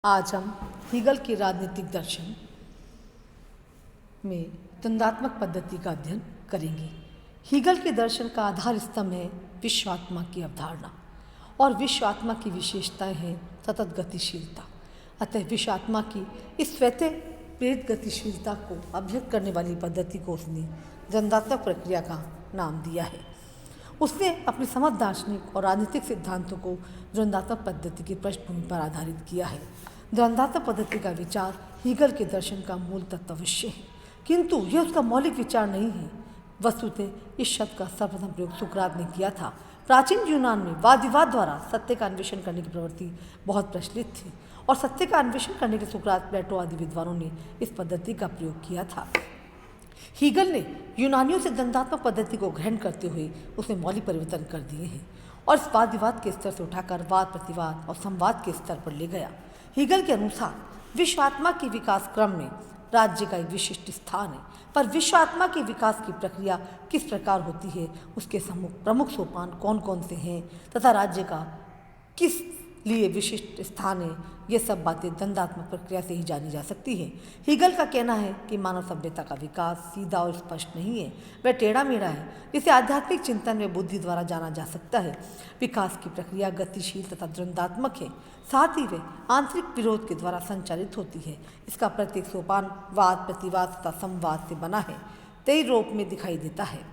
आज हम हीगल के राजनीतिक दर्शन में द्वंद्वात्मक पद्धति का अध्ययन करेंगे। हीगल के दर्शन का आधार स्तंभ है विश्वात्मा की अवधारणा और विश्वात्मा की विशेषताएं हैं सतत गतिशीलता। अतः विश्वात्मा की इस स्वतः प्रेरित गतिशीलता को अभिव्यक्त करने वाली पद्धति को उसने द्वंद्वात्मक प्रक्रिया का नाम दिया है। उसने अपनी समझ दार्शनिक और राजनीतिक सिद्धांतों को द्वंद्वात्मक पद्धति की पृष्ठभूमि पर आधारित किया है। द्वंद्वात्मक पद्धति का विचार हीगल के दर्शन का मूल तत्व विषय है, किंतु यह उसका मौलिक विचार नहीं है। वस्तुतः इस शब्द का सर्वप्रथम प्रयोग सुकरात ने किया था। प्राचीन यूनान में वाद विवाद द्वारा सत्य का अन्वेषण करने की प्रवृत्ति बहुत प्रचलित थी और सत्य का अन्वेषण करने के सुकरात, प्लेटो आदि विद्वानों ने इस पद्धति का प्रयोग किया था। हीगल ने यूनानियों से द्वंद्वात्मक पद्धति को ग्रहण करते हुए उसमें मौलिक परिवर्तन कर दिए हैं और इस वाद विवाद के स्तर से उठाकर वाद प्रतिवाद और संवाद के स्तर पर ले गया। हीगल के अनुसार विश्वात्मा के विकास क्रम में राज्य का एक विशिष्ट स्थान है, पर विश्वात्मा के विकास की प्रक्रिया किस प्रकार होती है, उसके प्रमुख सोपान कौन कौन से हैं तथा राज्य का किस लिए विशिष्ट स्थान है, ये सब बातें द्वंद्वात्मक प्रक्रिया से ही जानी जा सकती है। हीगल का कहना है कि मानव सभ्यता का विकास सीधा और स्पष्ट नहीं है, वह टेढ़ा मेढ़ा है, जिसे आध्यात्मिक चिंतन में बुद्धि द्वारा जाना जा सकता है। विकास की प्रक्रिया गतिशील तथा द्वंद्वात्मक है, साथ ही वह आंतरिक विरोध के द्वारा संचालित होती है। इसका प्रत्येक सोपान वाद प्रतिवाद तथा संवाद से बना है, कई रूप में दिखाई देता है।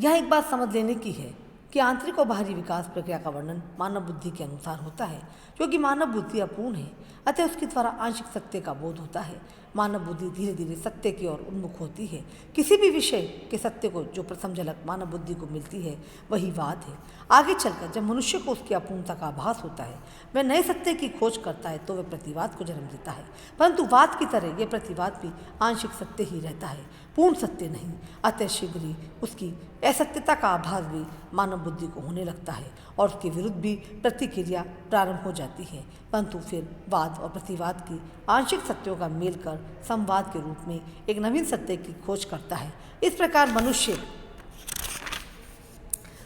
यह एक बात समझ लेने की है कि आंतरिक और बाहरी विकास प्रक्रिया का वर्णन मानव बुद्धि के अनुसार होता है, क्योंकि मानव बुद्धि अपूर्ण है, अतः उसके द्वारा आंशिक सत्य का बोध होता है। मानव बुद्धि धीरे धीरे सत्य की ओर उन्मुख होती है। किसी भी विषय के सत्य को जो प्रथम झलक मानव बुद्धि को मिलती है वही वाद है। आगे चलकर जब मनुष्य को उसकी अपूर्णता का आभास होता है, वह नए सत्य की खोज करता है, तो वह प्रतिवाद को जन्म देता है। परंतु वाद की तरह यह प्रतिवाद भी आंशिक सत्य ही रहता है, पूर्ण सत्य नहीं। अतः शीघ्र ही उसकी असत्यता का आभास भी मानव बुद्धि को होने लगता है और उसके विरुद्ध भी प्रतिक्रिया प्रारंभ हो जाती है। परंतु फिर वाद और प्रतिवाद की आंशिक सत्यों का मेल कर संवाद के रूप में एक नवीन सत्य की खोज करता है। इस प्रकार मनुष्य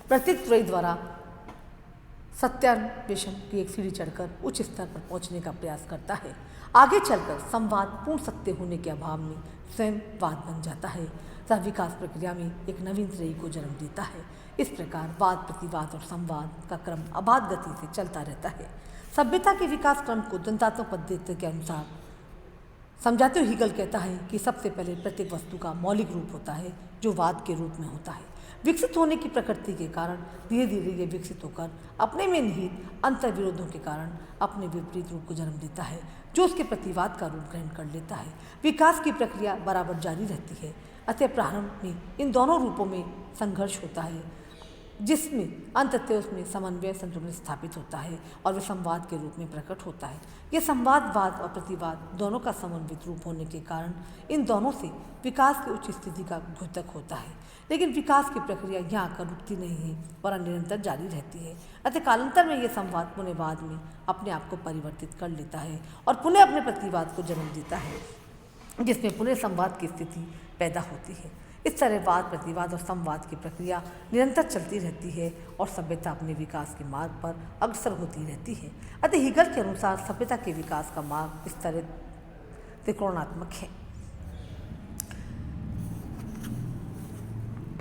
प्रत्येक त्रयी द्वारा सत्यान्वेषण की एक सीढ़ी चढ़कर उच्च स्तर पर पहुंचने का प्रयास करता है। आगे चलकर संवाद पूर्ण सत्य होने के अभाव में स्वयं वाद बन जाता है तथा विकास प्रक्रिया में एक नवीन त्रयी को जन्म देता है। इस प्रकार वाद प्रतिवाद और संवाद का क्रम अबाध गति से चलता रहता है। सभ्यता के विकास क्रम को द्वंद्वात्मक पद्धति के अनुसार समझाते हुए हीगल कहता है कि सबसे पहले प्रत्येक वस्तु का मौलिक रूप होता है, जो वाद के रूप में होता है। विकसित होने की प्रकृति के कारण धीरे धीरे ये विकसित होकर अपने में निहित अंतर विरोधों के कारण अपने विपरीत रूप को जन्म देता है, जो उसके प्रतिवाद का रूप ग्रहण कर लेता है। विकास की प्रक्रिया बराबर जारी रहती है, अतः प्रारंभ में इन दोनों रूपों में संघर्ष होता है, जिसमें अंततः उसमें समन्वय संतुलन स्थापित होता है और वह संवाद के रूप में प्रकट होता है। यह संवाद वाद और प्रतिवाद दोनों का समन्वित रूप होने के कारण इन दोनों से विकास की उच्च स्थिति का द्योतक होता है। लेकिन विकास की प्रक्रिया यहाँ आकर रुकती नहीं है और निरंतर जारी रहती है। अतः कालांतर में यह संवाद पुनः वाद में अपने आप को परिवर्तित कर लेता है और पुनः अपने प्रतिवाद को जन्म देता है, जिसमें पुनः संवाद की स्थिति पैदा होती है। इस तरह वाद प्रतिवाद और संवाद की प्रक्रिया निरंतर चलती रहती है और सभ्यता अपने विकास के मार्ग पर अग्रसर होती रहती है। अतः हीगल के अनुसार सभ्यता के विकास का मार्ग इस तरह त्रिकोणात्मक है।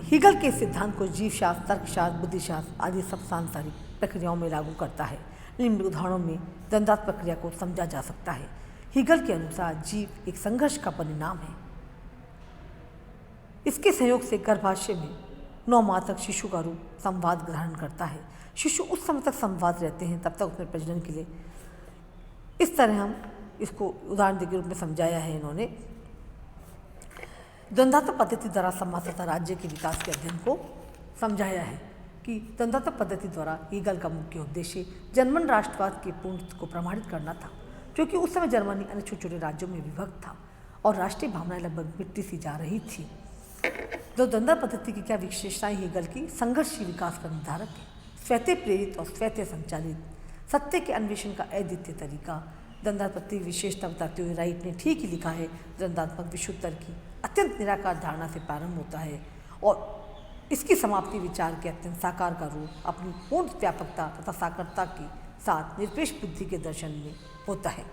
हीगल के सिद्धांत को जीवशास्त्र, तर्कशास्त्र, बुद्धिशास्त्र आदि सब सांसारिक प्रक्रियाओं में लागू करता है। निम्न उदाहरणों में द्वंद्वात्मक प्रक्रिया को समझा जा सकता है। हीगल के अनुसार जीव एक संघर्ष का परिणाम है। इसके सहयोग से गर्भाशय में 9 माह तक शिशु का रूप संवाद ग्रहण करता है। शिशु उस समय तक संवाद रहते हैं, तब तक उसमें प्रजनन के लिए। इस तरह हम इसको उदाहरण के रूप में समझाया है इन्होंने। द्वंद्वात्मक पद्धति द्वारा समाज तथा राज्य के विकास के अध्ययन को समझाया है कि द्वंद्वात्मक पद्धति द्वारा हीगल का मुख्य उद्देश्य जर्मन राष्ट्रवाद के पूर्ण को प्रमाणित करना था, क्योंकि उस समय जर्मनी अन्य छोटे छोटे राज्यों में विभक्त था और राष्ट्रीय भावनाएं लगभग मिटती सी जा रही थी। तो द्वंद्व पद्धति की क्या विशेषताएं हीगल की संघर्षशील विकास का निर्धारक है। स्वतः प्रेरित और स्वतः संचालित सत्य के अन्वेषण का अद्वितीय तरीका। द्वंद्वात्मक की विशेषता बताते हुए राइट ने ठीक ही लिखा है, द्वंद्वात्मक विशुद्ध तर्क की अत्यंत निराकार धारणा से प्रारंभ होता है और इसकी समाप्ति विचार के अत्यंत साकार का रूप अपनी पूर्ण व्यापकता तथा साकारता की साथ निरपेक्ष बुद्धि के दर्शन में होता है।